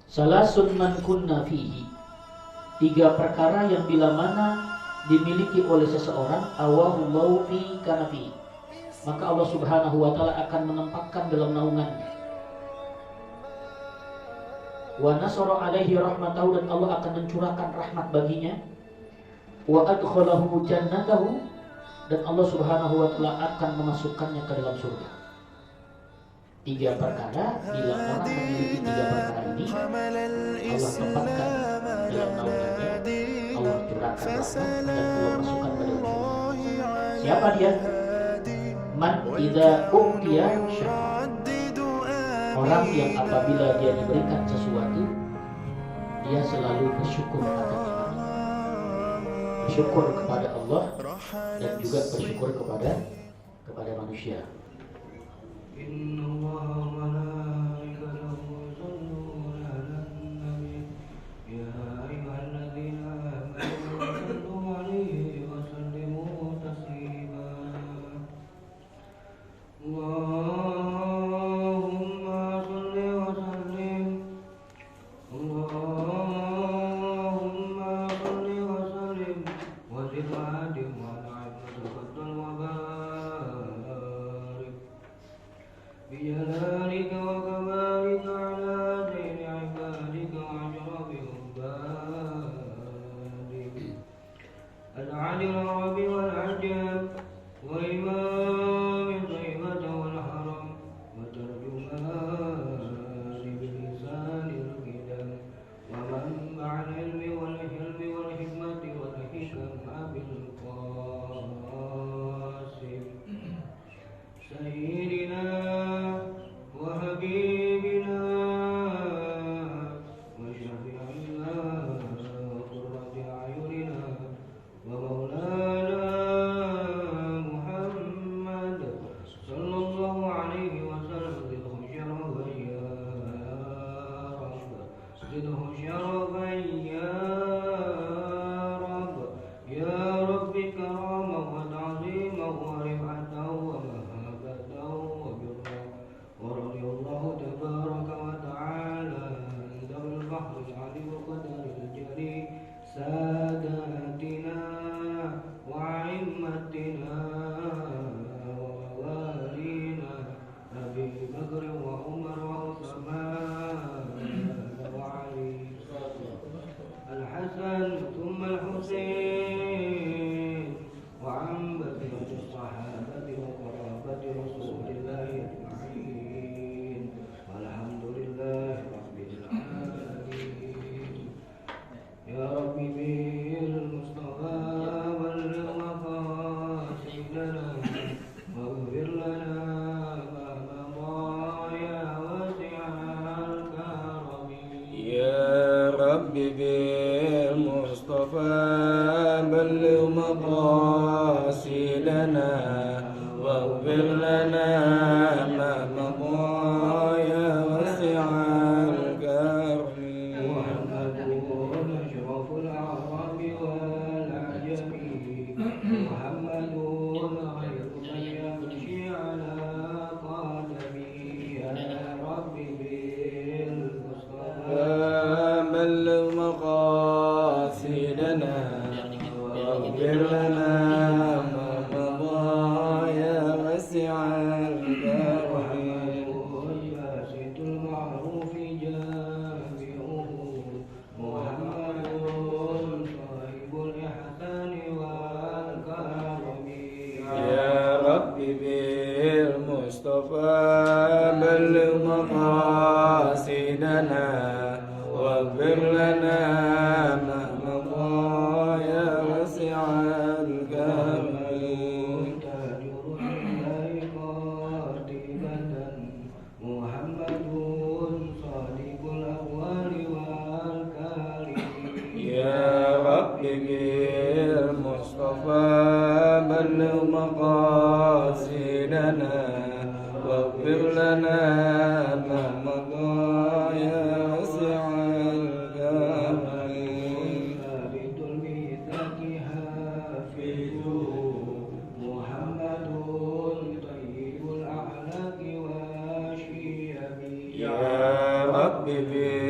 Salasun man kunna fihi, 3 perkara yang bila mana dimiliki oleh seseorang, awahullahu fi kanafi, maka Allah Subhanahu wa taala akan menempatkan dalam naungannya. Wa nasara alaihi rahmatahu, dan Allah akan mencurahkan rahmat baginya. Wa adkhalahu jannatahu, dan Allah Subhanahu wa taala akan memasukkannya ke dalam surga. 3 perkara, bila orang memiliki 3 perkara ini, Allah tempatkan dalam naungannya, Allah curahkan rahmat, dan Allah masukkan ke dalam surga. Siapa dia? Man idza u'tiya syakara, orang yang apabila dia diberikan sesuatu, dia selalu bersyukur akan nikmat, bersyukur kepada Allah dan juga bersyukur kepada manusia.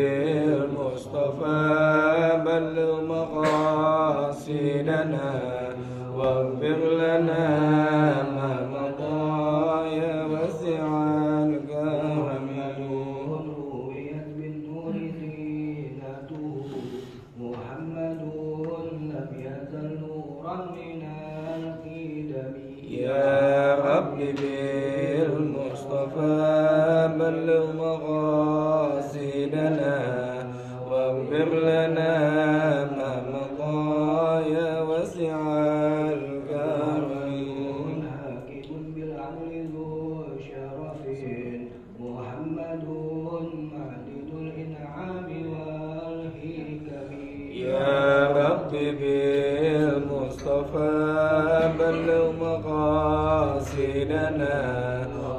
بالمصطفى بلغ مقاصدنا واغفر لنا ما مضى يا واسع الكرم رويت بالنور زينته محمد لم يزل نورا من القدم يا رب بالمصطفى بلغ مقاصدنا واغفر لنا ما مضى يا واسع الكرم حاكم بالعدل ذو شرف محمد معدد الإنعام والحكم يا رب بالمصطفى بلغ مقاصدنا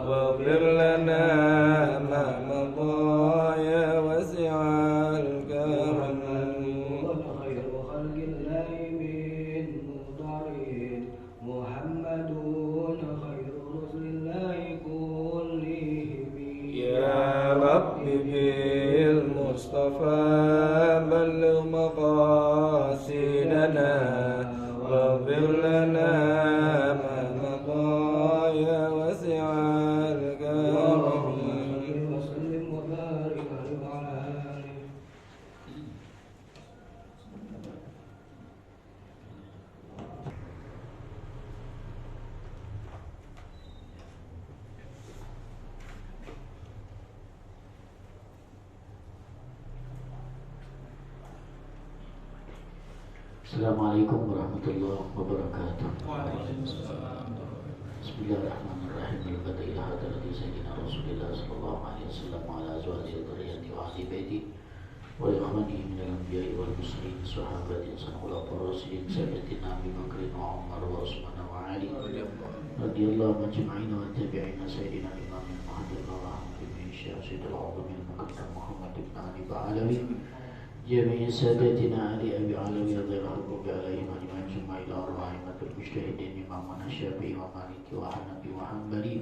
واغفر لنا ما مضى يا واسع الكرم خير خلق الله من مضر محمد خير رسل الله كلهم يا رب بالمصطفى بلغ مقاصدنا واغفر لنا ما مضى يا واسع الكرم وسلم وبارك على آله. Assalamualaikum warahmatullahi wabarakatuh. Bismillahirrahmanirrahim. Al-Fatihah ila hadrati sayyidina Rasulillah sallallahu alaihi wasallam wa ala azwajihi wa dhurriyyatihi wa ahli baiti wa ikhwanihi min al-anbiya'i wal mursalin sahabati sanul rasulin sayyidatina Abi Bakr wa Umar wa Utsman wa Ali radhiyallahu majma'in wa tabi'in sayyidina Imam Muhammad wa Ibn Syekh Sayyidul Azam al-Muqaddam Muhammad ibn Ali Ba'alawi جميع سادتنا علي أبي علوي رضي الله عليهم أجمعين ثم إلى أرواح أئمة المجتهدين إمامنا الشافعي ومالكي وحنفي وحنبلي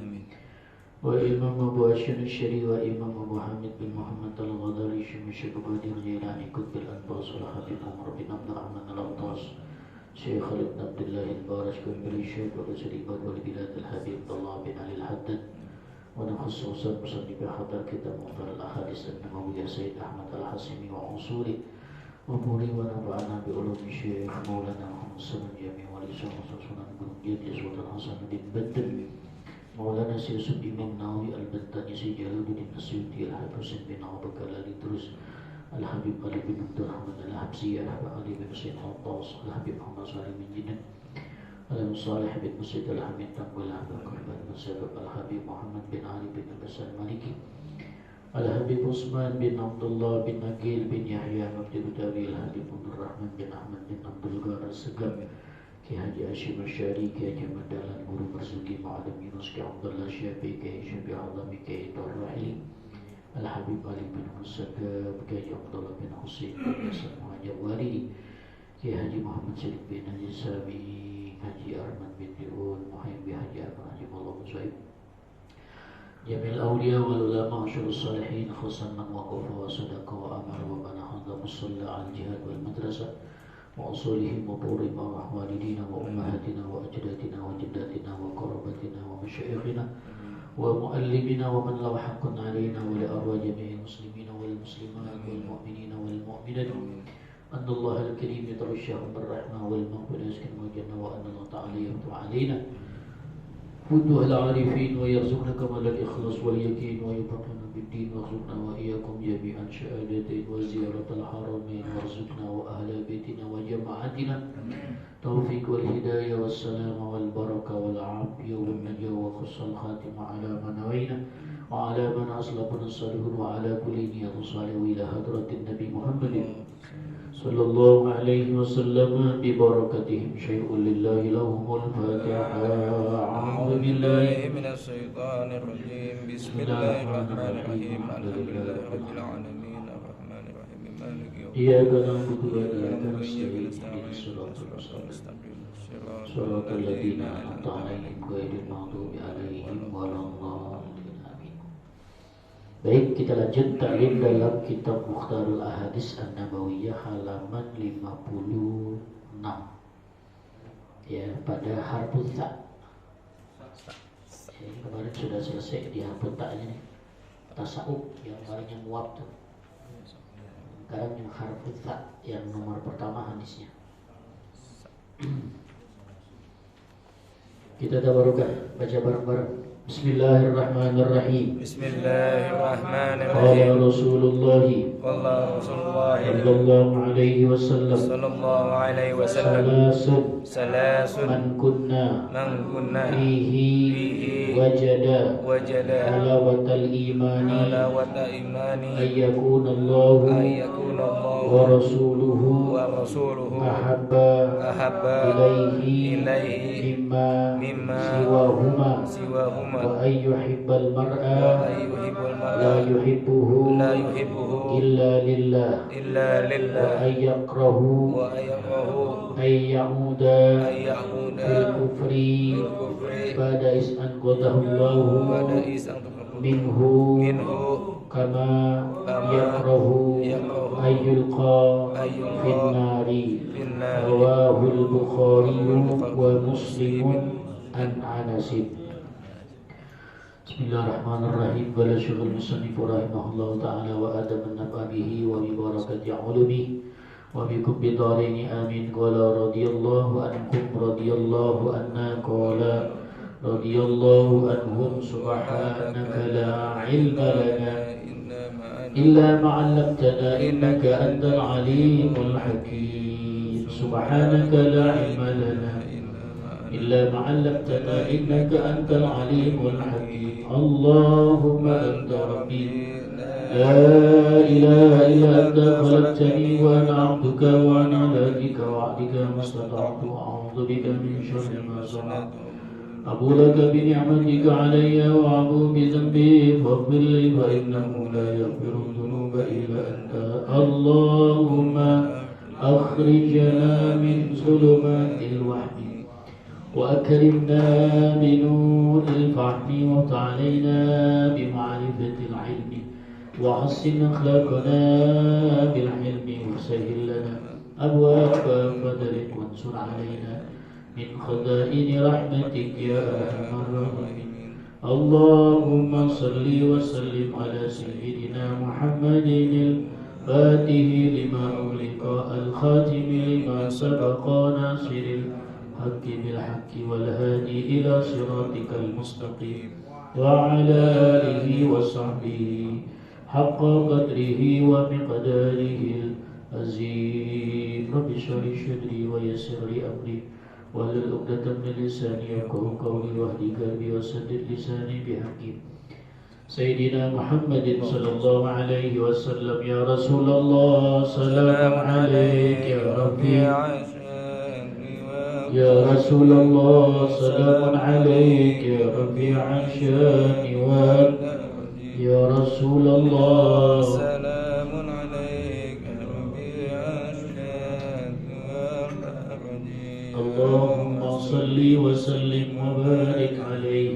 وإمام أبو هاشم الشري وإمام أبو حامد بن محمد الغزالي شيخ الشيخ قادر الجيلاني قطب الأنفاس والحبيب عمر بن عبد الرحمن الأبطاس شيخ خالد بن عبد الله البارش قطب الشيخ والسليمان والبلاد الحبيب عبد الله بن علي الحداد ونخص وسلم مصنف حضر كتاب مختار الأحاديث النبوية سيد أحمد الحسيمي وأصوله ومولي ونفعنا بعلوم الشيخ مولانا محمد سلم جميع وليسان وصوصنا بنجيد يسود الحسن بن بدر مولانا سيسود إمام ناوي البتاني سيد جلال الدين السيوطي الحافظ بن عبد الله الدروس الحبيب علي بن عبد الرحمن الحبسي الحبيب علي بن حسين الطاس الحبيب محمد صالح بن جنن الصالح بن مسيد الحميد تنقل الحبيب قربان بن سبب الحبيب محمد بن علي بن بسر المالكي الحبيب عثمان بن عبد الله بن نقيل بن يحيى مفتي الداري الحبيب عبد الرحمن بن أحمد بن عبد الغار السقم كي حاجي هاشم الشاري كي جمال دالان guru مرزوقي معلم يونس كي عبد الله الشافعي كي هشام عظمي كي دور الرحيلي الحبيب علي بن مسكب كي عبد الله بن حسين بن حسن مهاجر والدي كي حاجي محمد سليم بن حاجي سامي Haji Arman bin Dirun, Muhammad Haji Arman Haji Mullah Musaib Jamil Awliya wal Ulama Syurul Salihin Khusan man waqafa wa sadaqa wa amara wa bana hadha musalla al jihad wal madrasah wa usulihim wa burim wa walidina wa ummahatina wa ajdatina wa jaddatina wa qarabatina wa masyayikhina wa muallimina wa man lahu haqqun alaina wa li arwah jami'il muslimina wal muslimat wal mu'minina wal mu'minat أن الله الكريم يتغشاهم بالرحمة والمغفرة يسكنهم الجنة وأن الله تعالى يفتح علينا فتوح العارفين ويرزقنا كمال الإخلاص واليقين ويفقهنا بالدين وارزقنا وإياكم جميعا شهادتين وزيارة الحرمين وارزقنا وأهل بيتنا وجماعتنا توفيق والهداية والسلام والبركة والعافية والنجاة وخص الخاتمة على من نوينا وعلى من أصلبنا الصالحون وعلى كل نية صالح إلى حضرة النبي محمد صلى الله عليه وسلم ببركتهم شيء لله لهم الفاتحة. أعوذ بالله من الشيطان الرجيم بسم الله الرحمن الرحيم الحمد لله رب العالمين الرحمن الرحيم مالك يوم الدين إياك نعبد وإياك نستعين اهدنا الصراط المستقيم صراط الذين أنعمت عليهم غير المغضوب عليهم ولا الضالين آمين. Baik, kita lanjut ta'lim dalam kitab Mukhtarul Ahadits An-Nabawiyah halaman 56. Ya, pada harful ta. Ya, kemarin sudah selesai di harful ta-nya nih. Tasawuf yang kemarin yang muab tuh. Sekarang yang harful ta yang nomor pertama hadisnya. Kita tabarukah baca bareng-bareng. Bismillahirrahmanirrahim. Bismillahirrahmanirrahim. Qala Rasulullah sallallahu alaihi wasallam. Salasun man kunna fihi wajada halawatal imani ayyakuna Allah wa rasuluhu ahabba ilaihi mimma siwahuma wa ayyuhibbal mar'a la yuhibbuhu illa lillah wa ayyakrahu ayyauda fil kufri pada is'an qadahullahu minhu kama yakrahu ayyulqa finnari rawahul Bukhari wa Muslimun an Anasin. Bismillahirrahmanirrahim. Wala syughul musannifu rahimahullahu ta'ala wa adam an-nafa bihi wa bi barakati ulumihi wa bikum bidarini amin. Qala radiyallahu ankum radiyallahu anna qala radiyallahu anhum subhanaka la ilma lana illa ma 'allamtana innaka antal alimul hakim. Subhanaka la ilma lana إلا ما علمتنا إنك أنت العليم الحكيم. اللهم أنت ربي لا إله إلا أنت خلقتني وأنا عبدك وأنا على دينك وعدك ما استطعت أعوذ بك من شر ما صنعت أبو لك بنعمتك علي وأبو بذنبي فاغفر لي فإنه لا يغفر الذنوب إلا أنت. اللهم أخرجنا من ظلمات الوهم وأكرمنا بنور الفهم وافتح علينا بمعرفة العلم وحسن أخلاقنا بالحلم وسهل لنا أبواب فضلك وانصر علينا من خزائن رحمتك يا أرحم الراحمين. اللهم صل وسلم على سيدنا محمد الفاتح لما أغلق الخاتم لما سبق ناصر الحق بالحق والهادي إلى صراطك المستقيم وعلى آله وصحبه حق قدره ومقداره العظيم. رب اشرح لي صدري ويسر لي أمري واحلل عقدة من لساني يفقهوا قولي واهد قلبي وسدد لساني بحق سيدنا محمد صلى الله عليه وسلم. يا رسول الله سلام عليك يا ربي يا رسول الله سلام عليك يا ربيع الشان يا رسول الله سلام عليك يا ربيع الشان. اللهم صل وسلم وبارك عليه.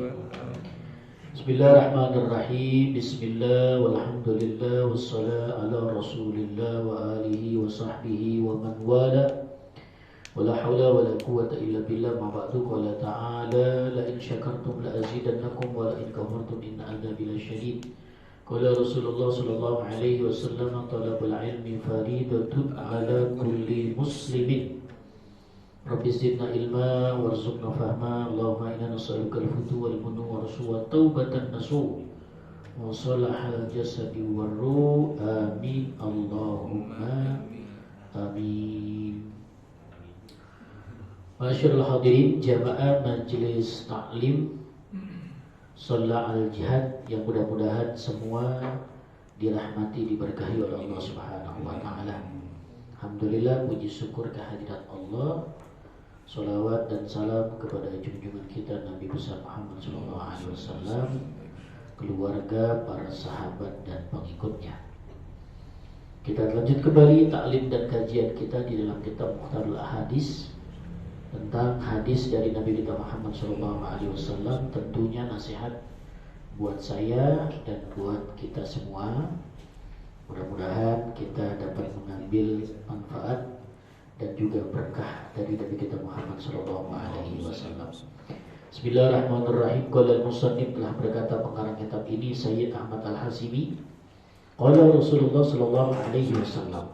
Bismillahirrahmanirrahim. Bismillah walhamdulillah wassalam ala rasulillah wa alihi wa sahbihi wa man wala. Wala hawla wala quwwata illa billah. Ma ba'du. Qala ta'ala la in syakartum la azidannakum wa la in kafartum inna adzabi lasyadid. Qala Rasulullah sallallahu alaihi wasallam talabul ilmi faridatun ala kulli muslimin. Rabbi zidna ilma warzuqna fahma. Allahumma inna nas'aluka al-futu wal munu warsu wa taubatan nasu wa salahal jasadi warruh. Amin. Allahumma amin. Masyarul hadirin jamaah majelis taklim Shalah al-Jihad yang mudah-mudahan semua dirahmati diberkahi oleh Allah Subhanahu wa taala. Alhamdulillah, puji syukur kehadirat Allah. Salawat dan salam kepada junjungan kita Nabi besar Muhammad sallallahu alaihi wasallam, keluarga, para sahabat dan pengikutnya. Kita lanjut kembali taklim dan kajian kita di dalam kitab Mukhtarul Ahadits tentang hadis dari Nabi kita Muhammad SAW, tentunya nasihat buat saya dan buat kita semua. Mudah-mudahan kita dapat mengambil manfaat dan juga berkah dari Nabi kita Muhammad sallallahu alaihi wasallam. Bismillahirrahmanirrahim. Qala al-musannif, telah berkata pengarang kitab ini Sayyid Ahmad Al-Hasimi, qala Rasulullah sallallahu alaihi wasallam,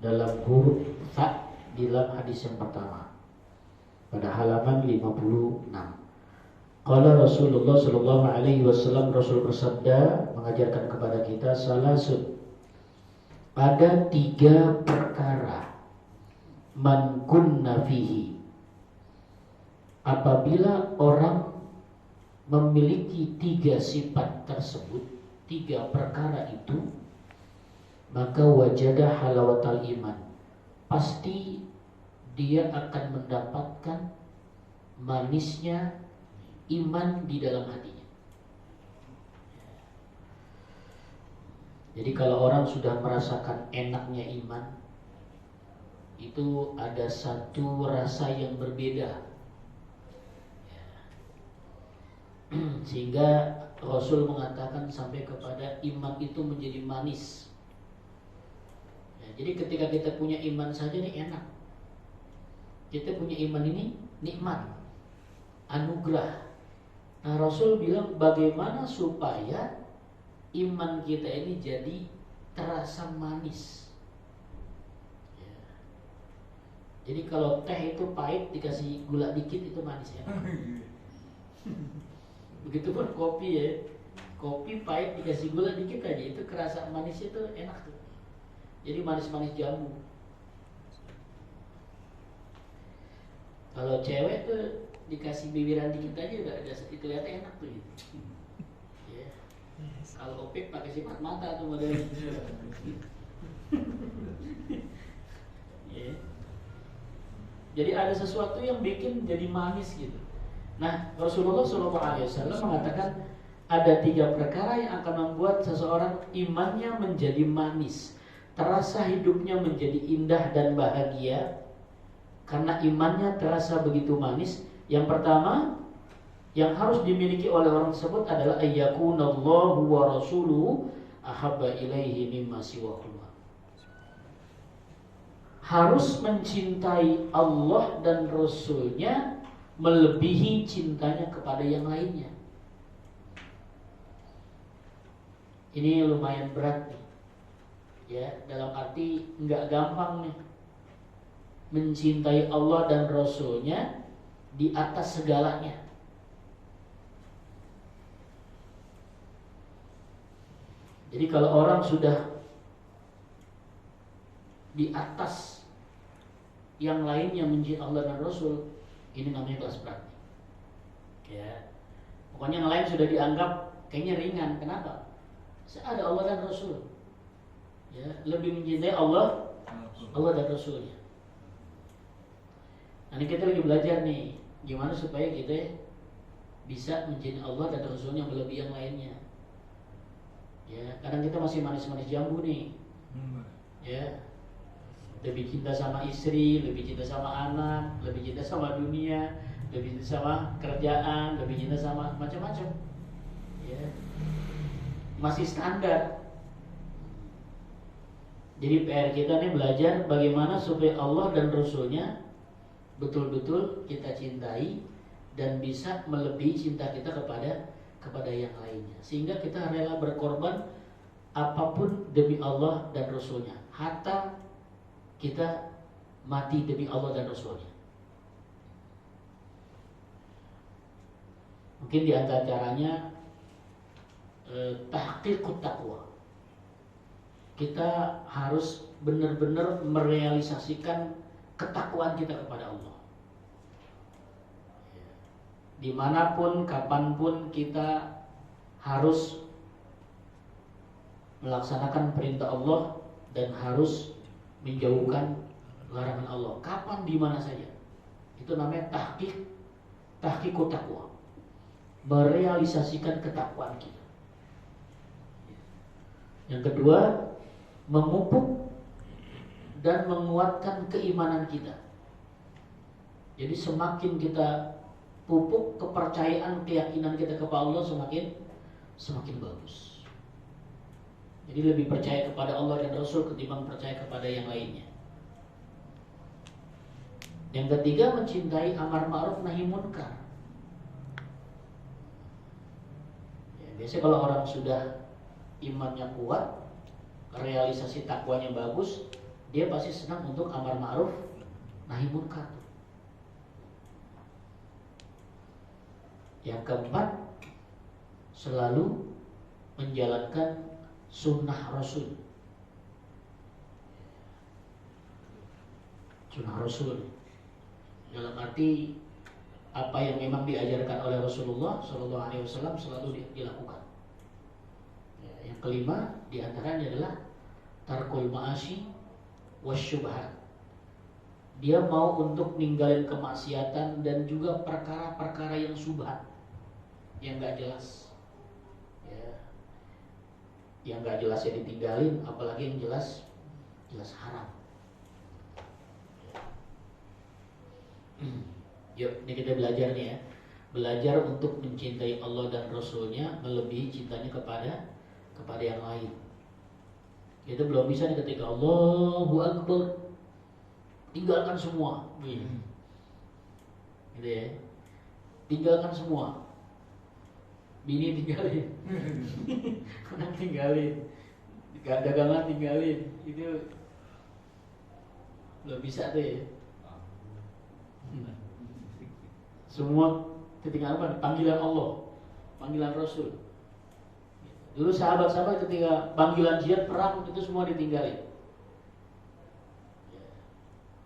dalam huruf fa di dalam hadis yang pertama pada halaman 56. Qala Rasulullah sallallahu alaihi wasallam, Rasul bersabda mengajarkan kepada kita salasun, ada 3 perkara man kunna fihi, apabila orang memiliki 3 sifat tersebut, 3 perkara itu, maka wajada halawatal iman, pasti dia akan mendapatkan manisnya iman di dalam hatinya. Jadi kalau orang sudah merasakan enaknya iman, itu ada satu rasa yang berbeda, sehingga Rasul mengatakan sampai kepada iman itu menjadi manis. Jadi ketika kita punya iman saja ini enak, kita punya iman ini nikmat, anugerah. Nah, Rasul bilang bagaimana supaya iman kita ini jadi terasa manis. Ya. Jadi kalau teh itu pahit dikasih gula dikit itu manis ya. Begitupun kopi ya, kopi pahit dikasih gula dikit aja itu kerasa manisnya itu enak tuh. Jadi manis-manis jambu. Kalau cewek tuh dikasih bibiran dikit aja udah ada, kelihatan enak tuh gitu. Ya. Kalau opik pakai sifat mata tuh modelnya. Ya. Jadi ada sesuatu yang bikin jadi manis gitu. Nah, Rasulullah SAW mengatakan ada 3 perkara yang akan membuat seseorang imannya menjadi manis, terasa hidupnya menjadi indah dan bahagia karena imannya terasa begitu manis. Yang pertama yang harus dimiliki oleh orang tersebut adalah ayyakunallahu wa rasuluhu ahabba ilaihi mimma siwahuma. Harus mencintai Allah dan Rasulnya melebihi cintanya kepada yang lainnya. Ini lumayan berat nih, ya, dalam arti nggak gampang nih mencintai Allah dan Rasulnya di atas segalanya. Jadi kalau orang sudah di atas yang lainnya mencintai Allah dan Rasul, ini namanya kelas berat. Ya, pokoknya yang lain sudah dianggap kayaknya ringan. Kenapa? Ada Allah dan Rasul. Ya, lebih mencintai Allah dan Rasulnya. Nah, ini kita lagi belajar nih, gimana supaya kita bisa mencintai Allah dan Rasulnya melebihi yang lainnya. Ya, kadang kita masih manis-manis jambu nih. Ya, lebih cinta sama istri, lebih cinta sama anak, lebih cinta sama dunia, lebih cinta sama kerjaan, lebih cinta sama macam-macam. Ya, masih standar. Jadi PR kita nih belajar bagaimana supaya Allah dan Rasulnya betul-betul kita cintai dan bisa melebihi cinta kita kepada yang lainnya, sehingga kita rela berkorban apapun demi Allah dan Rasulnya, hatta kita mati demi Allah dan Rasulnya. Mungkin di antara caranya tahqiqut taqwa. Kita harus benar-benar merealisasikan ketakwaan kita kepada Allah. Dimanapun, kapanpun kita harus melaksanakan perintah Allah dan harus menjauhkan larangan Allah. Kapan, di mana saja. Itu namanya tahqiqut taqwa. Merealisasikan ketakwaan kita. Yang kedua, memupuk dan menguatkan keimanan kita. Jadi semakin kita pupuk kepercayaan, keyakinan kita kepada Allah, semakin semakin bagus. Jadi lebih percaya kepada Allah dan Rasul ketimbang percaya kepada yang lainnya. Yang ketiga, mencintai amar ma'ruf nahi munkar. Ya, biasanya kalau orang sudah imannya kuat, realisasi takwanya bagus, dia pasti senang untuk amar ma'ruf nahi munkar. Yang keempat, selalu menjalankan sunnah Rasul. Sunnah Rasul dalam arti apa yang memang diajarkan oleh Rasulullah SAW selalu dilakukan. Ya, yang kelima diantaranya adalah tarkul ma'asi wasyubhat. Dia mau untuk ninggalin kemaksiatan dan juga perkara-perkara yang subhat, yang nggak jelas. Ya, yang nggak jelas ya ditinggalin, apalagi yang jelas haram. Yuk, ini kita belajar nih ya. Belajar untuk mencintai Allah dan Rasulnya melebihi cintanya kepada yang lain. Kita belum bisa nih ketika Allahu Akbar tinggalkan semua. Gitu ya. Tinggalkan semua. Bini tinggalin. Anak tinggalin. Dagangan tinggalin. Itu belum bisa tuh ya. Semua ketika apa? Panggilan Allah, panggilan Rasul. Dulu sahabat-sahabat ketika panggilan jihad perang itu semua ditinggalin.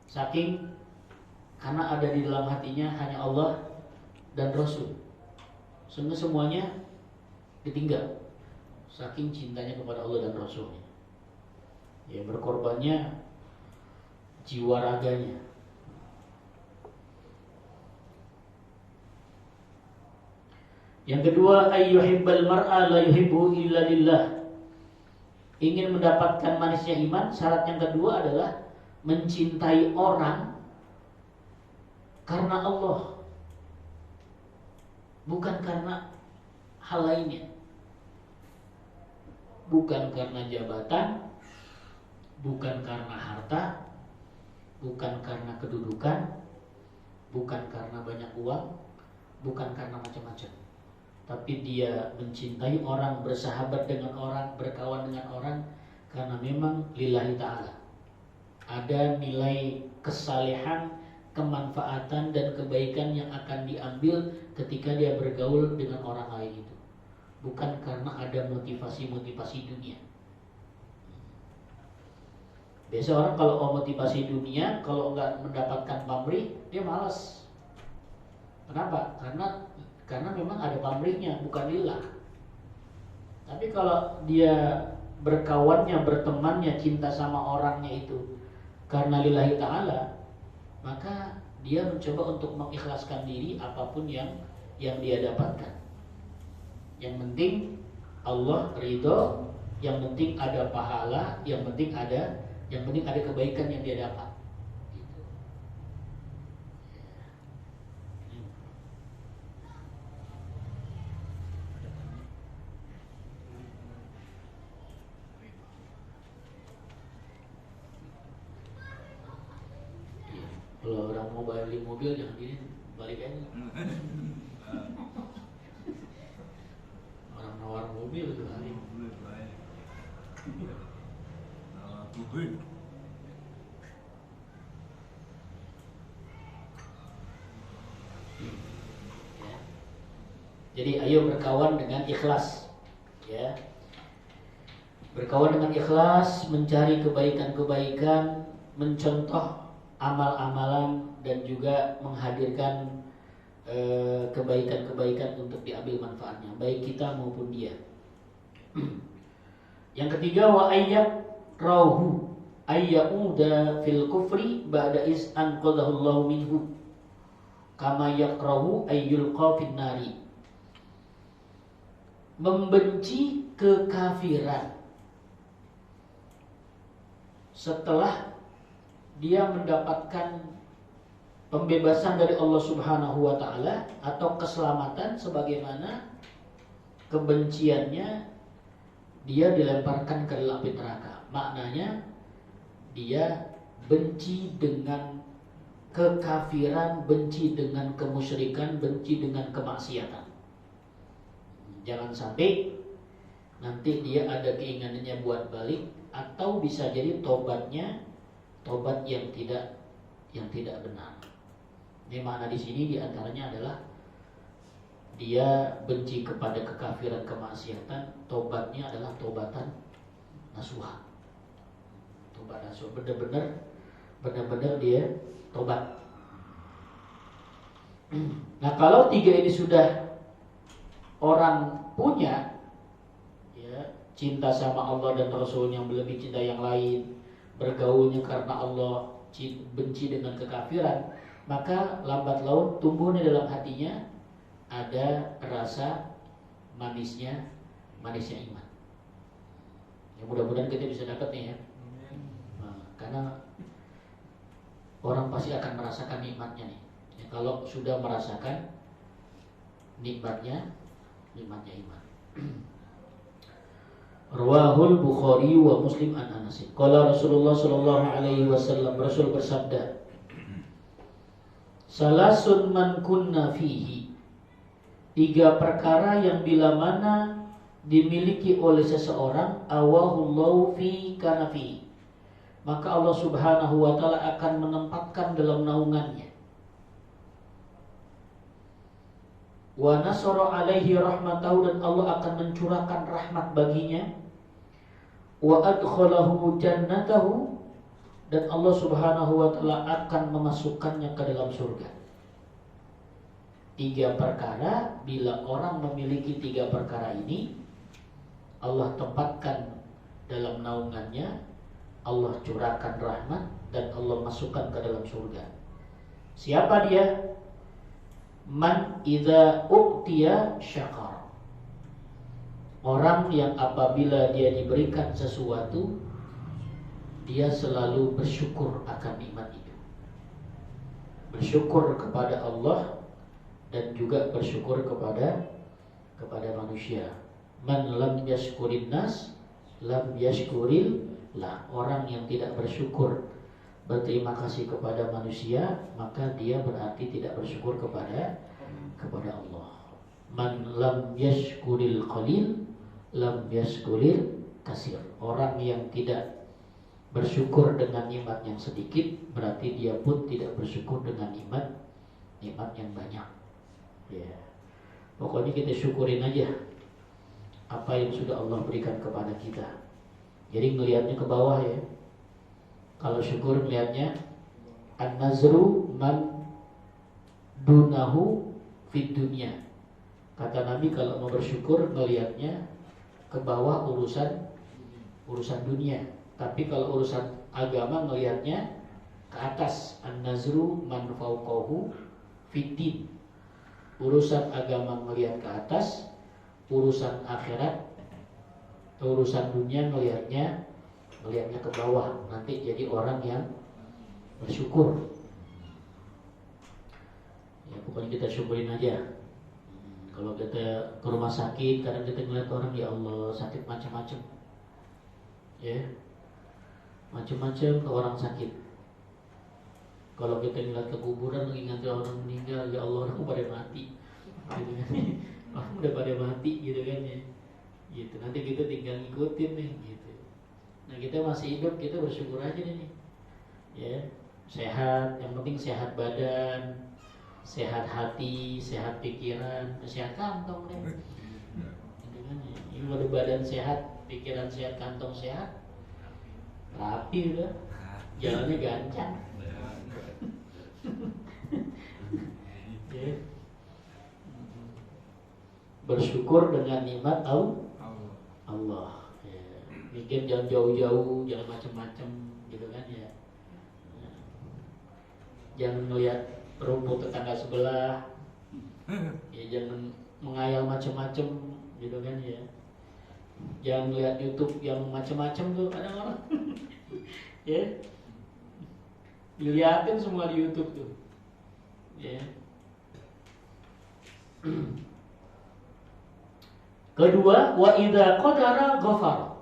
Saking karena ada di dalam hatinya hanya Allah dan Rasul, sehingga semuanya ditinggal. Saking cintanya kepada Allah dan Rasulnya, ya berkorbannya jiwa raganya. Yang kedua, ayyuhibbal mar'a la yuhibbu illa lillah. Ingin mendapatkan manisnya iman, syarat yang kedua adalah mencintai orang karena Allah, bukan karena hal lainnya. Bukan karena jabatan, bukan karena harta, bukan karena kedudukan, bukan karena banyak uang, bukan karena macam-macam. Tapi dia mencintai orang, bersahabat dengan orang, berkawan dengan orang karena memang lillahi ta'ala. Ada nilai kesalehan, kemanfaatan dan kebaikan yang akan diambil ketika dia bergaul dengan orang lain itu. Bukan karena ada motivasi-motivasi dunia. Biasa orang kalau mau motivasi dunia, kalau enggak mendapatkan pamrih, dia malas. Kenapa? Karena memang ada pamrihnya, bukan lillah. Tapi kalau dia berkawannya, bertemannya, cinta sama orangnya itu karena lillahi ta'ala, maka dia mencoba untuk mengikhlaskan diri apapun yang dia dapatkan. Yang penting Allah ridho, yang penting ada pahala, yang penting ada kebaikan yang dia dapat. Kalau orang mau beli mobil jangan gini, balik aja. Orang nawar mobil itu balik. Jadi ayo berkawan dengan ikhlas, ya. Berkawan dengan ikhlas, mencari kebaikan-kebaikan, mencontoh amal-amalan dan juga menghadirkan kebaikan-kebaikan untuk diambil manfaatnya, baik kita maupun dia. Yang ketiga, wa ayyakrahu ayyauda fil kufri ba'da is anqadhahu Allahu minhu kama yakrahu ayyulqa fin nari. Membenci kekafiran setelah dia mendapatkan pembebasan dari Allah Subhanahu wa taala atau keselamatan, sebagaimana kebenciannya dia dilemparkan ke dalam api neraka. Maknanya dia benci dengan kekafiran, benci dengan kemusyrikan, benci dengan kemaksiatan. Jangan sampai nanti dia ada keinginannya buat balik, atau bisa jadi tobatnya tobat yang tidak benar. Ini makna di sini diantaranya adalah dia benci kepada kekafiran, kemaksiatan, tobatnya adalah tobatan nasuha. Tobat nasuha, benar-benar dia tobat. Nah, kalau tiga ini sudah orang punya, ya, cinta sama Allah dan Rasul-Nya lebih cinta yang lain, bergaulnya karena Allah, benci dengan kekafiran, maka lambat laun tumbuh di dalam hatinya ada rasa manisnya iman. Ya, mudah-mudahan kita bisa dapat nih ya. Nah, karena orang pasti akan merasakan nikmatnya nih. Ya, kalau sudah merasakan nikmatnya iman. Rawahul Bukhari wa Muslim an Anas. Qala Rasulullah sallallahu alaihi wasallam, Rasul bersabda, salasun man kunna fihi, tiga perkara yang bila mana dimiliki oleh seseorang, awahullahu fi kanafi, maka Allah subhanahu wa ta'ala akan menempatkan dalam naungannya. Wa nasara alaihi rahmatahu, dan Allah akan mencurahkan rahmat baginya. Wa adkhalahu jannatahu, dan Allah subhanahu wa ta'ala akan memasukkannya ke dalam surga. Tiga perkara, bila orang memiliki tiga perkara ini, Allah tempatkan dalam naungannya, Allah curahkan rahmat, dan Allah masukkan ke dalam surga. Siapa dia? Man idza uqtiya syakar, orang yang apabila dia diberikan sesuatu, dia selalu bersyukur akan nikmat itu. Bersyukur kepada Allah dan juga bersyukur kepada manusia. Man lam yashkurin nas lam yashkuril lah. Orang yang tidak bersyukur, berterima kasih kepada manusia, maka dia berarti tidak bersyukur kepada Allah. Man lam yashkuril qalil lam yashkuril kasir. Orang yang tidak bersyukur dengan nikmat yang sedikit, berarti dia pun tidak bersyukur dengan nikmat yang banyak. Ya. Pokoknya kita syukurin aja apa yang sudah Allah berikan kepada kita. Jadi ngelihatnya ke bawah ya. Kalau syukur melihatnya an-nazru man dunahu fid dunya. Kata Nabi, kalau mau bersyukur melihatnya ke bawah urusan dunia. Tapi kalau urusan agama melihatnya ke atas. An-nazru man fawqahu fid din. Urusan agama melihat ke atas, urusan akhirat, urusan dunia melihatnya ke bawah. Nanti jadi orang yang bersyukur. Ya, pokoknya kita syukurin aja. Kalau kita ke rumah sakit, kadang kita ngeliat orang, ya Allah, sakit macam-macam, ya, macam-macam ke orang sakit. Kalau kita ngeliat ke kuburan lagi nganti orang meninggal, ya Allah, orang pada mati, gitu kan? Orang udah pada mati, gitu kan ya. Gitu. Nanti kita tinggal ngikutin nih, gitu. Nah, kita masih hidup, kita bersyukur aja nih, ya, sehat. Yang penting sehat badan, sehat hati, sehat pikiran, sehat kantong deh. Gitu kan ya. Ini kalau badan sehat, pikiran sehat, kantong sehat, rapi udah, jalannya gancang. Ya. Bersyukur dengan nikmat Allah. Ya. Mikir jangan jauh-jauh, jangan macam-macam, gitu kan ya. Jangan ngelihat rumput tetangga sebelah, ya, jangan mengayal macam-macam, gitu kan ya. Jangan lihat YouTube yang macam-macam tuh, kadang orang ya, dilihatin semua di YouTube tuh, ya. Kedua, wa idza qadara ghafara.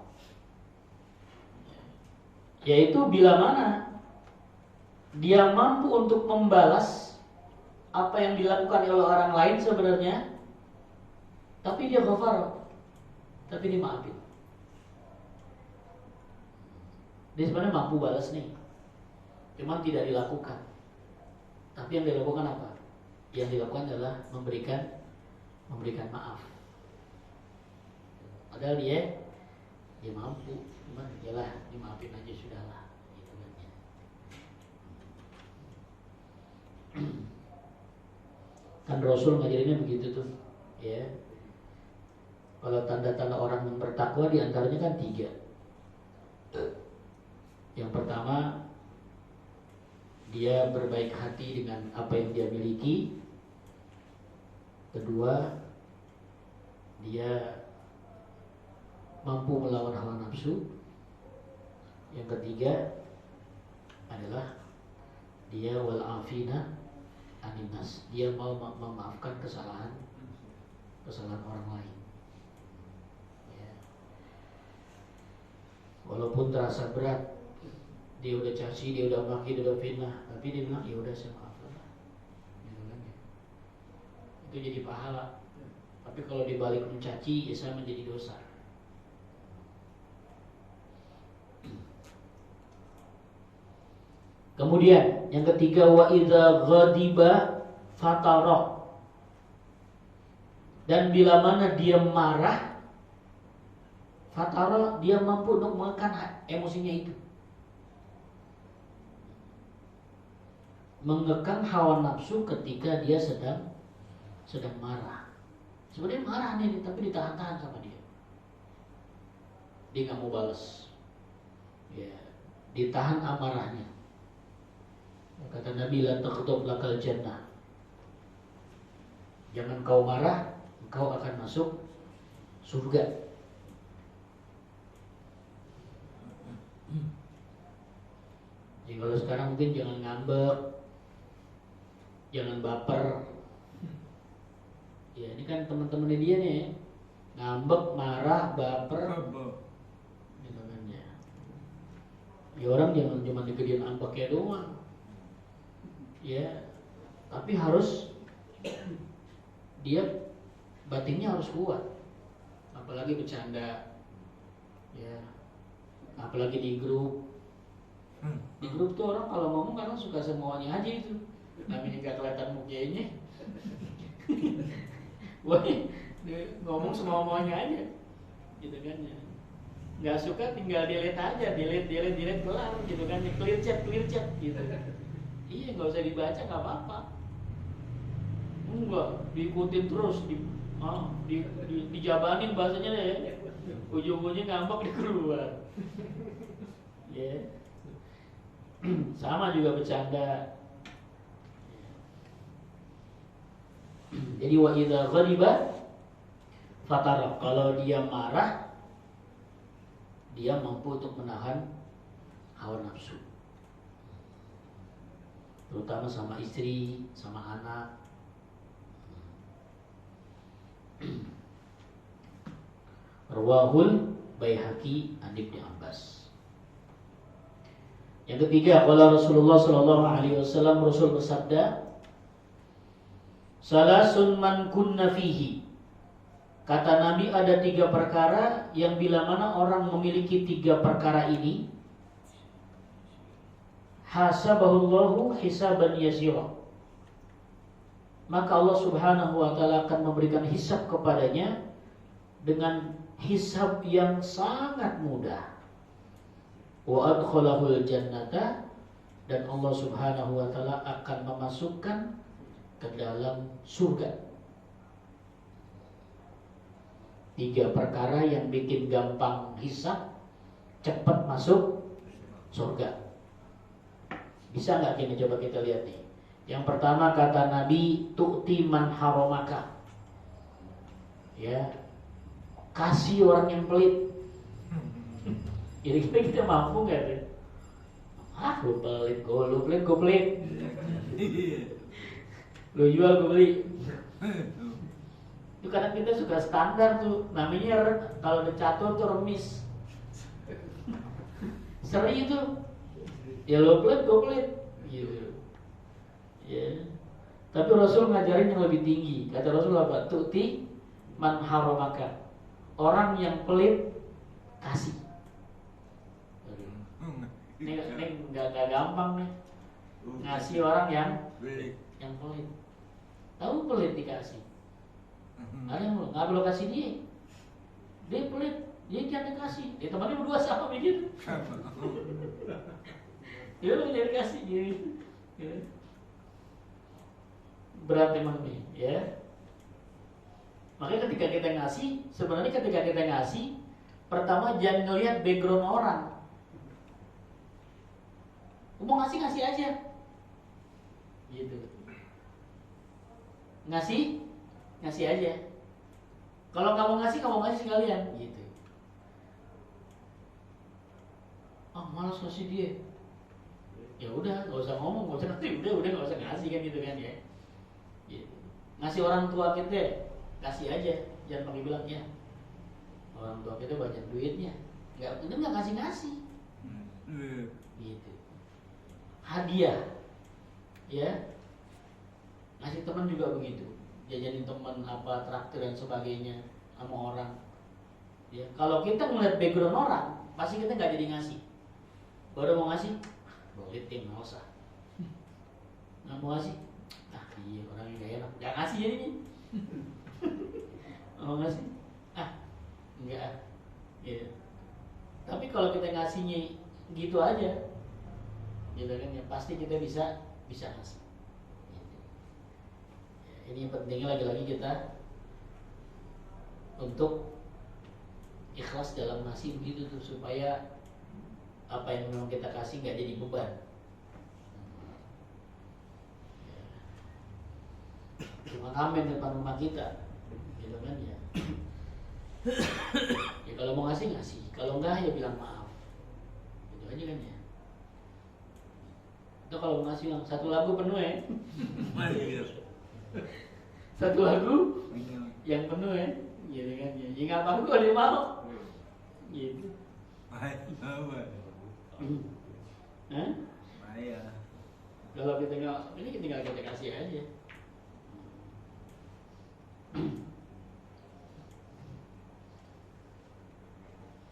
Yaitu bila mana dia mampu untuk membalas apa yang dilakukan oleh orang lain sebenarnya, tapi dia ghafara, tapi dia maafin. Dia sebenarnya mampu balas nih, cuma tidak dilakukan. Tapi yang dilakukan apa? Yang dilakukan adalah memberikan maaf. Padahal dia mampu, cuman yalah dimaafin aja sudahlah, gitu kan ya. Kan Rasul ngajarinnya begitu tuh, ya. Kalau tanda-tanda orang yang bertakwa diantaranya kan 3. Yang pertama, dia berbaik hati dengan apa yang dia miliki. Kedua, dia mampu melawan hawa nafsu. Yang ketiga adalah dia wal afina anin nas. Dia mau memaafkan kesalahan orang lain. Ya. Walaupun terasa berat, dia udah caci, dia udah maki, dia udah fitnah, tapi dia bilang ya udah saya maafkan lah. Gitu kan ya. Itu jadi pahala. Tapi kalau dibalik mencaci, ya saya menjadi dosa. Kemudian yang ketiga, wa idza ghadiba fatara. Dan bila mana dia marah, fatara, dia mampu untuk mengekang emosinya itu. Mengekang hawa nafsu ketika dia sedang marah. Sebenarnya marah nih, tapi ditahan-tahan sama dia. Dia nggak mau balas. Ya, ditahan amarahnya. Kata Nabi, la taghdab lakal jannah. Jangan kau marah, engkau akan masuk surga. Jadi kalau sekarang mungkin jangan ngambek, jangan baper. Ya ini kan teman-temannya dia nih, ngambek, marah, baper. Gitu kan ya. Ya orang jangan cuma digedein ambeknya doang. Ya, tapi harus dia batinnya harus kuat. Apalagi bercanda. Ya. Apalagi di grup. Di grup tuh orang kalau ngomong kadang suka semuanya aja itu. Namanya gak kelihatan mukanya. Wah, ngomong semua-muanya aja. Gitu kan ya. Gak suka tinggal delete aja, delete kelar gitu kan. Clear chat gitu. Iya, nggak usah dibaca, nggak apa-apa. Enggak, diikutin terus, dijabanin bahasanya deh ya. Ujung-ujungnya ngambek di keluar. Ya. Sama juga bercanda. Jadi wa idza ghadiba fatara. Kalau dia marah, dia mampu untuk menahan hawa nafsu. Terutama sama istri, sama anak. Rawahul Baihaqi an Ibnu Abbas. Yang ketiga, qala Rasulullah sallallahu alaihi wasallam, Rasul bersabda, salasun man kunna fihi. Kata Nabi, ada 3 perkara yang bila mana orang memiliki 3 perkara ini, hasabahullahu hisaban yasira, maka Allah subhanahu wa ta'ala akan memberikan hisab kepadanya dengan hisab yang sangat mudah. Wa adkhalahul jannata, dan Allah subhanahu wa ta'ala akan memasukkan ke dalam surga. 3 perkara yang bikin gampang hisab, cepat masuk surga. Bisa nggak ini, coba kita lihat nih. Yang pertama kata Nabi, tu'ti man haramaka. Ya, kasih orang yang pelit. Kira-kira kita mampu nggak sih? Lu pelit, gue pelit. Lu jual, gue beli. Itu kadang kita suka standar tuh, namanya kalau udah catur tuh remis. Seri itu, ya lo pelit, gue pelit, gitu. Ya. Tapi Rasul ngajarin yang lebih tinggi. Kata Rasul apa? Tu'ti man haramaka. Orang yang pelit kasih. Ini nggak gampang nih. Ngasih orang yang pelit. Tahu pelit dikasih. Ada yang nggak perlu kasih dia pelit, dia jangan kasih. Dia temannya berdua sama begitu. Dia lo jadi kasih gitu. Berat emang nih, ya. Makanya ketika kita ngasih, sebenarnya ketika kita ngasih, pertama jangan ngelihat background orang. Mau ngasih aja, gitu. Ngasih aja. Kalau nggak mau ngasih sekalian, gitu. Malas ngasih dia. Ya udah, nggak usah ngomong, nggak usah ngasih, udah nggak usah ngasih kan gitu kan ya. Gitu. Ngasih orang tua kita, kasih aja, jangan pakai bilang ya. Orang tua kita banyak duitnya, nggak ngasih. Gitu. Hadiah, ya. Ngasih teman juga begitu. Jajanin teman apa, traktir dan sebagainya sama orang. Ya, kalau kita ngeliat background orang, pasti kita nggak jadi ngasih. Baru mau ngasih, boleh tim nggak usah. Nggak mau ngasih, iya orangnya nggak enak, nggak ngasih jadinya. Mau ngasih, enggak. Ya. Tapi kalau kita ngasihnya gitu aja, gitu kan ya pasti kita bisa ngasih. Ini yang pentingnya lagi-lagi kita untuk ikhlas dalam ngasih begitu tuh, supaya apa yang memang kita kasih nggak jadi beban. Cuma ngamen depan rumah kita, gitu kan ya. Ya kalau mau ngasih, kalau enggak ya bilang maaf, gitu aja kan ya. Itu kalau mau ngasih satu lagu penuh ya. Satu lagu yang penuh ya, gitu kan ya. Ya nggak apa-apa kalau dia mau, gitu. Kalau kita nggak, ini tinggal kita kasih aja.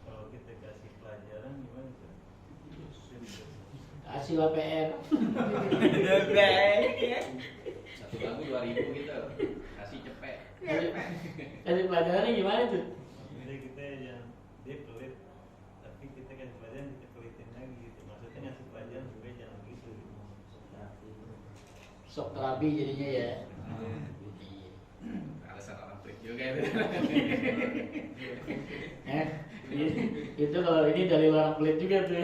Kalau kita kasih pelajaran gimana tuh? Kasih lah PR. Satu lagu 2.000 gitu, kasih cepet. Kasih pelajarannya gimana tuh? Jadi kita yang dia pelit, tapi kita kasih pelajaran kita pelitin lagi gitu. Maksudnya ngasih pelajaran juga jangan gitu. Sok terapi jadinya ya. Alasan orang pelit juga itu. Itu kalau ini dari orang pelit juga tuh.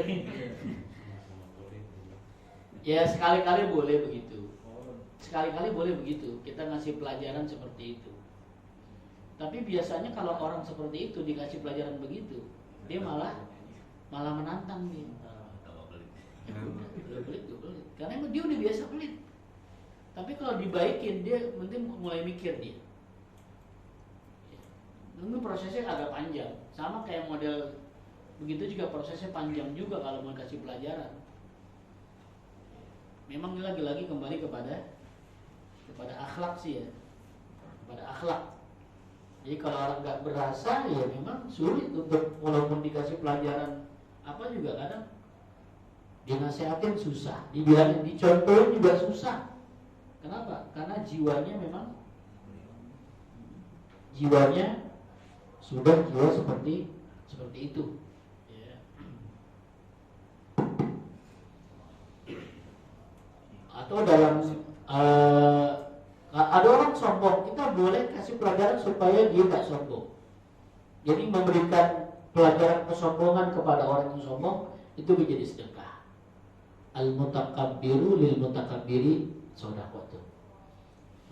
Ya sekali-kali boleh begitu. Sekali-kali boleh begitu. Kita ngasih pelajaran seperti itu. Tapi biasanya kalau orang seperti itu dikasih pelajaran begitu, dia malah menantang dia. Ya udah, pelit. Karena emang dia udah biasa pelit. Tapi kalau dibaikin dia mungkin mulai mikir dia. Ini prosesnya agak panjang. Sama kayak model begitu juga prosesnya panjang juga kalau mau kasih pelajaran. Memang ini lagi-lagi kembali kepada akhlak sih ya. Kepada akhlak. Jadi kalau orang nggak berasa ya memang sulit untuk, walaupun dikasih pelajaran apa juga kadang dinasehatin susah, dibilangin, dicontohin juga susah. Kenapa? Karena jiwanya sudah jiwa seperti itu. Ya. Atau dalam ada orang sombong, kita boleh kasih pelajaran supaya dia nggak sombong. Jadi memberikan pelajaran kesombongan kepada orang yang sombong itu menjadi sedekah. Al-mutakabbiru lil mutakabbiri shadaqah.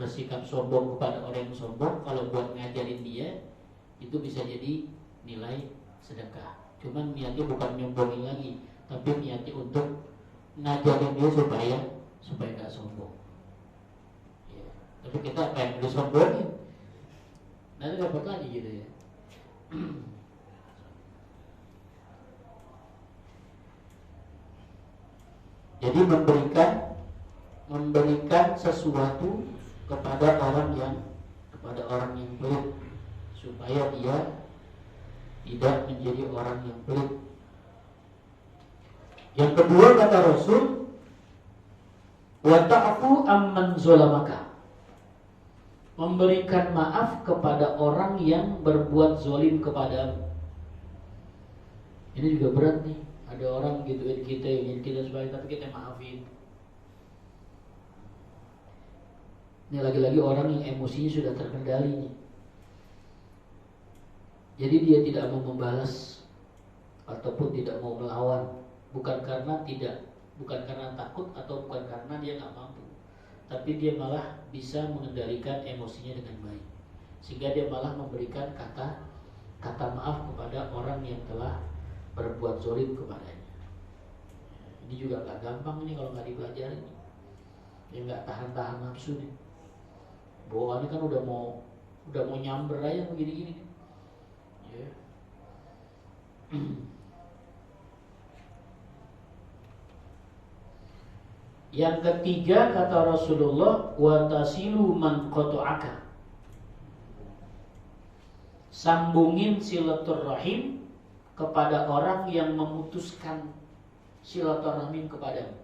Bersikap sombong kepada orang yang sombong, kalau buat ngajarin dia itu bisa jadi nilai sedekah. Cuman niatnya bukan nyombongin lagi, tapi niatnya untuk ngajarin dia supaya nggak sombong. Ya. Tapi kita apa yang disombongin? nanti dapat lagi gitu ya. Jadi memberikan sesuatu kepada orang yang pelit supaya dia tidak menjadi orang yang pelit. Yang kedua kata Rasul, wa ta'fu amman zolamaka, memberikan maaf kepada orang yang berbuat zolim kepadamu. Ini juga berat nih. Ada orang gituin kita, ingin kita sebaik, tapi kita maafin. Ini lagi-lagi orang yang emosinya sudah terkendali nih. Jadi dia tidak mau membalas ataupun tidak mau melawan, bukan karena takut atau bukan karena dia nggak mampu, tapi dia malah bisa mengendalikan emosinya dengan baik, sehingga dia malah memberikan kata maaf kepada orang yang telah berbuat zalim kepadanya. Ini juga nggak gampang ini kalau nggak dipelajari. Ya nggak tahan nafsu nih. Bawaannya kan udah mau nyamber aja begini-gini. Ya. Yang ketiga kata Rasulullah, wa tasilu man qata'aka, sambungin silaturahim kepada orang yang memutuskan silaturahim kepadamu.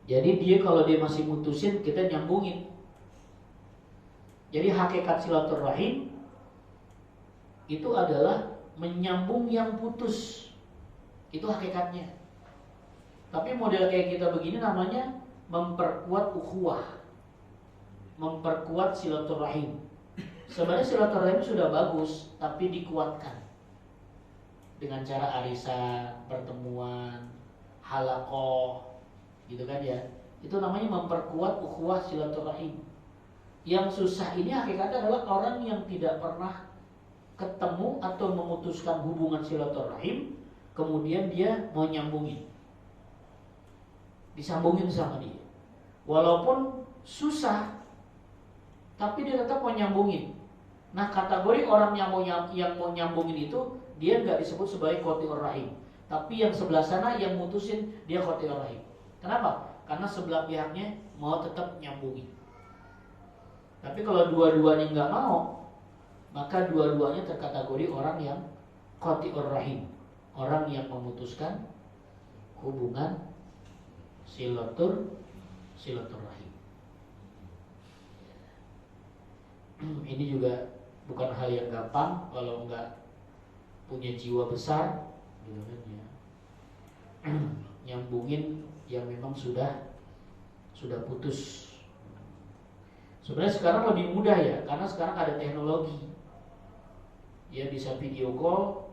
Jadi dia kalau dia masih mutusin, kita nyambungin. Jadi hakikat silaturahim itu adalah menyambung yang putus. Itu hakikatnya. Tapi model kayak kita begini namanya memperkuat ukhuwah, memperkuat silaturahim. Sebenarnya silaturahim sudah bagus, tapi dikuatkan dengan cara arisan, pertemuan, halaqah, gitu kan ya. Itu namanya memperkuat ukhuwah silaturahim. Yang susah ini hakikatnya adalah orang yang tidak pernah ketemu atau memutuskan hubungan silaturahim, kemudian dia mau nyambungin, disambungin sama dia. Walaupun susah, tapi dia tetap mau nyambungin. Nah, kategori orang yang mau nyambungin itu dia nggak disebut sebagai qati'ur rahim, tapi yang sebelah sana yang mutusin dia qati'ur rahim. Kenapa? Karena sebelah pihaknya mau tetap nyambungin. Tapi kalau dua-duanya nggak mau, maka dua-duanya terkategori orang yang qati'ur rahim, orang yang memutuskan hubungan silaturahim. Ini juga bukan hal yang gampang kalau nggak punya jiwa besar, gitu kan ya. Nyambungin yang memang sudah putus. Sebenarnya sekarang lebih mudah ya, karena sekarang ada teknologi. Ya bisa video call,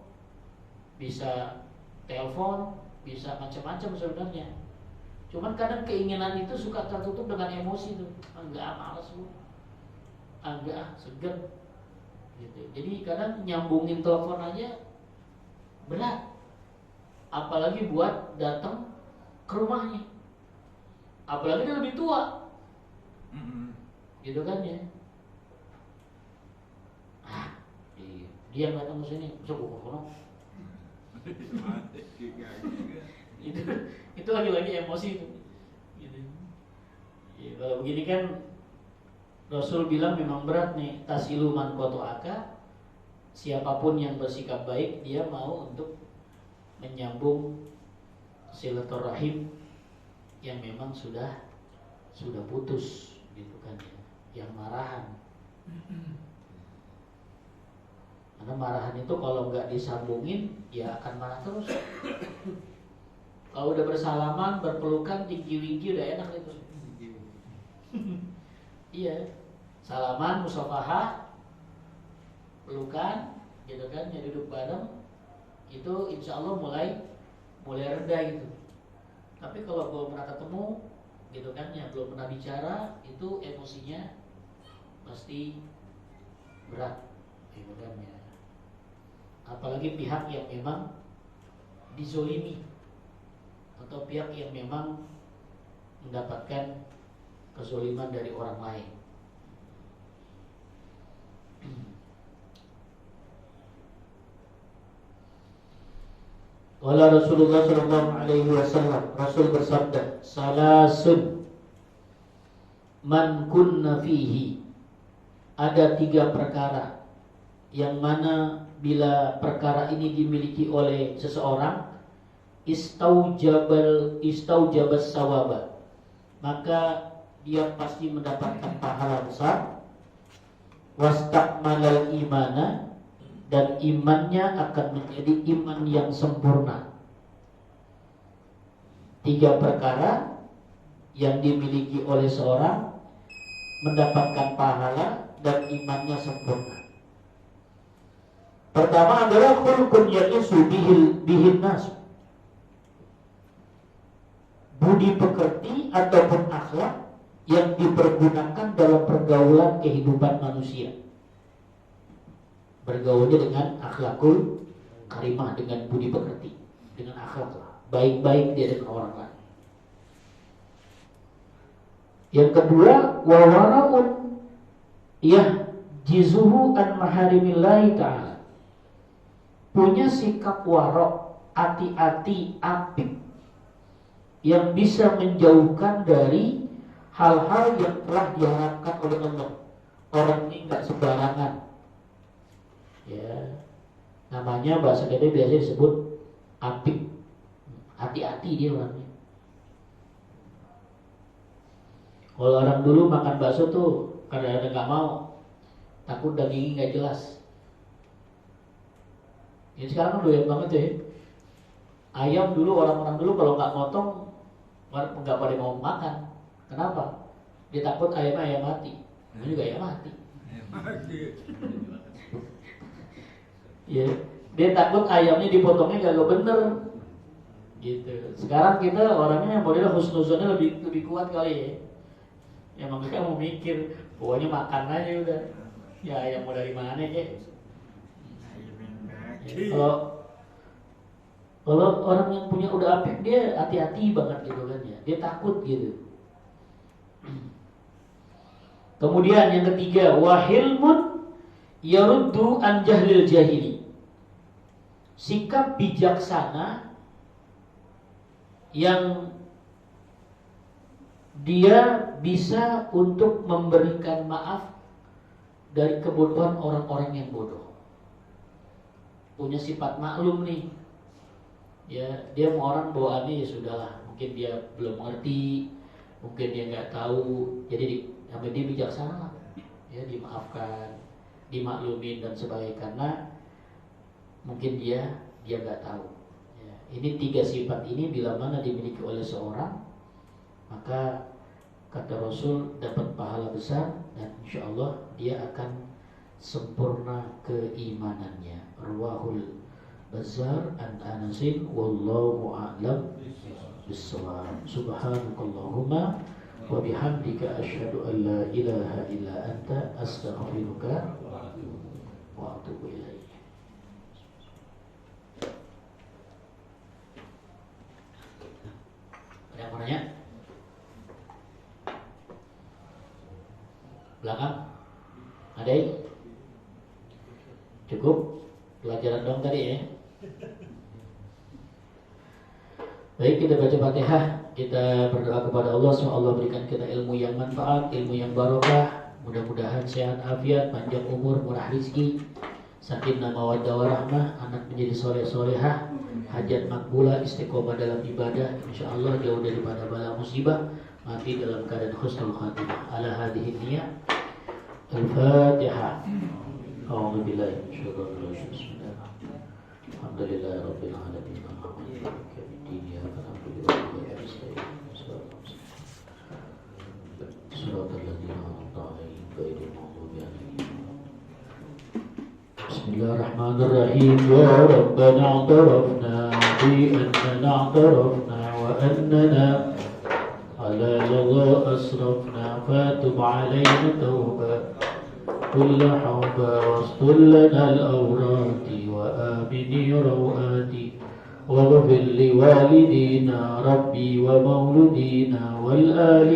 bisa telepon, bisa macam-macam sebenarnya. Cuman kadang keinginan itu suka tertutup dengan emosi tuh. Enggak, malas bu. Enggak, segan. Gitu. Jadi kadang nyambungin telepon aja berat. Apalagi buat datang ke rumahnya. Apalagi dia lebih tua. Gitu kan ya. Dia datang ke sini, bisa gue kono. Itu lagi-lagi emosi itu. Gitu. Ya, kalau begini kan Rasul bilang memang berat nih, tasilu man qata'aka. Siapapun yang bersikap baik, dia mau untuk menyambung silaturahim yang memang sudah putus, gitu kan ya. Yang marahan. Karena marahan itu kalau nggak disambungin, ya akan marah terus. Kalau udah bersalaman, berpelukan, tinggi-tinggi udah enak itu. Iya, salaman, musafahah, pelukan, gitu kan, ya duduk bareng, itu insya Allah mulai reda gitu. Tapi kalau belum pernah ketemu, gitu kan, ya belum pernah bicara, itu emosinya pasti berat, gitu kan ya. Apalagi pihak yang memang dizolimi atau pihak yang memang mendapatkan kezaliman dari orang lain. Wala Rasulullah sallallahu alaihi wasallam, Rasul bersabda, salasun man kunna fihi, ada 3 perkara yang mana bila perkara ini dimiliki oleh seseorang, istaujabas sawaba, maka dia pasti mendapatkan pahala besar. Wastakmalal imana, dan imannya akan menjadi iman yang sempurna. 3 perkara yang dimiliki oleh seorang mendapatkan pahala dan imannya sempurna. Pertama adalah khulqun ya'isu bihin nas, budi pekerti ataupun akhlak yang dipergunakan dalam pergaulan kehidupan manusia. Bergaulnya dengan akhlakul karimah, dengan budi pekerti, dengan akhlak baik-baik dia dengan orang lain. Yang kedua, wawara'un yahjizuhu an maharimillahi ta'ala, punya sikap warok, hati-hati, apik, yang bisa menjauhkan dari hal-hal yang telah diharapkan oleh Allah. Orang ini nggak sembarangan, ya, namanya bahasa kita biasanya disebut apik, hati-hati dia orangnya. Kalau orang dulu makan bakso tuh kadang-kadang nggak mau, takut dagingnya nggak jelas. Ini sekarang kan doyan banget ya. Ayam dulu, orang-orang dulu kalau nggak motong nggak pada mau makan. Kenapa? Dia takut ayam mati. Ini juga ayam mati. Ya, dia takut ayamnya dipotongnya gak bener, gitu. Sekarang kita orangnya model husnuzonnya lebih kuat kali ya. Emang kita mau mikir, pokoknya makan aja udah. Ya ayam mau dari mana ya? Kalau orang yang punya udah apik, dia hati-hati banget gitu kan ya. Dia takut gitu. Kemudian yang ketiga, wahilmun yaruddu an jahlil jahili, sikap bijaksana yang dia bisa untuk memberikan maaf dari kebodohan orang-orang yang bodoh. Punya sifat maklum nih, ya, dia mau orang bawaannya ya sudahlah, mungkin dia belum ngerti, mungkin dia nggak tahu, jadi sampai dia bijaksana lah, ya, dimaafkan, dimaklumin dan sebagainya, karena mungkin dia nggak tahu. Ya, ini 3 sifat ini bila mana dimiliki oleh seorang, maka kata Rasul dapat pahala besar dan insya Allah dia akan sempurna keimanannya. Rawahul Bazzar an Anasin, wallahu a'lam bissawab. Subhanakallahumma wa bihamdika asyhadu an la ilaha illa anta astaghfiruka wa atubu ilaik. Ada yang mau nanya? Belakang? Ada yang? Cukup? Pelajaran dong tadi ya. Baik, kita baca Fatihah. Kita berdoa kepada Allah, semoga Allah berikan kita ilmu yang manfaat, ilmu yang barokah. Mudah-mudahan sehat afiat, panjang umur, murah rezeki, sakinah mawaddah warahmah, anak menjadi soleh-solehah, hajat makbulah, istiqomah dalam ibadah, insyaallah jauh daripada bala musibah, mati dalam keadaan husnul khatimah. Ala hadhihi niyah. Al-Fatihah. A'udzu billahi minasyaitonir rajim. Bismillahirrahmanirrahim. Alhamdulillahi rabbil alamin. Bismillahirrahmanirrahim. Ya Rabbana a'tarafna bi'annana a'tarafna wa annana ala lagha asrafna fatub alayna tawba kulla hawba wastur lana al-awrati wa amini rawati واغفر لوالدينا ربي ومولودينا والآل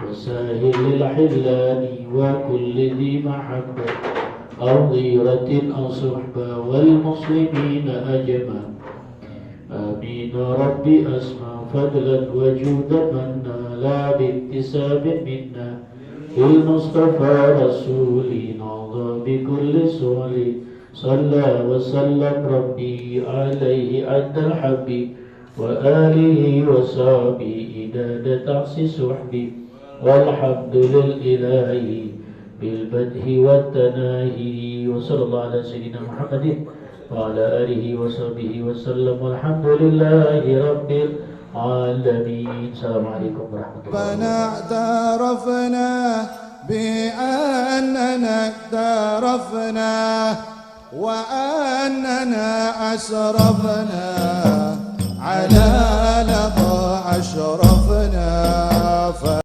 وساهل الحلان وكل ذي محبة أو غيرة أو صحبة والمسلمين أجمع آمين ربي أسمع فضلا وجودا منا لا باكتساب منا بالمصطفى رسولي نعظى بكل سؤال صلى وسلم ربي عليه عند الحب وآله وصحبه إداد تعصي صحبي والحمد للإله بالبدء والتناهي وصلى الله على سيدنا محمد وعلى آله وصحبه وسلم والحمد لله رب العالمين. السلام عليكم ورحمة الله ربنا اعترفنا بأننا اعترفنا وأننا أشرفنا على لظى أشرفنا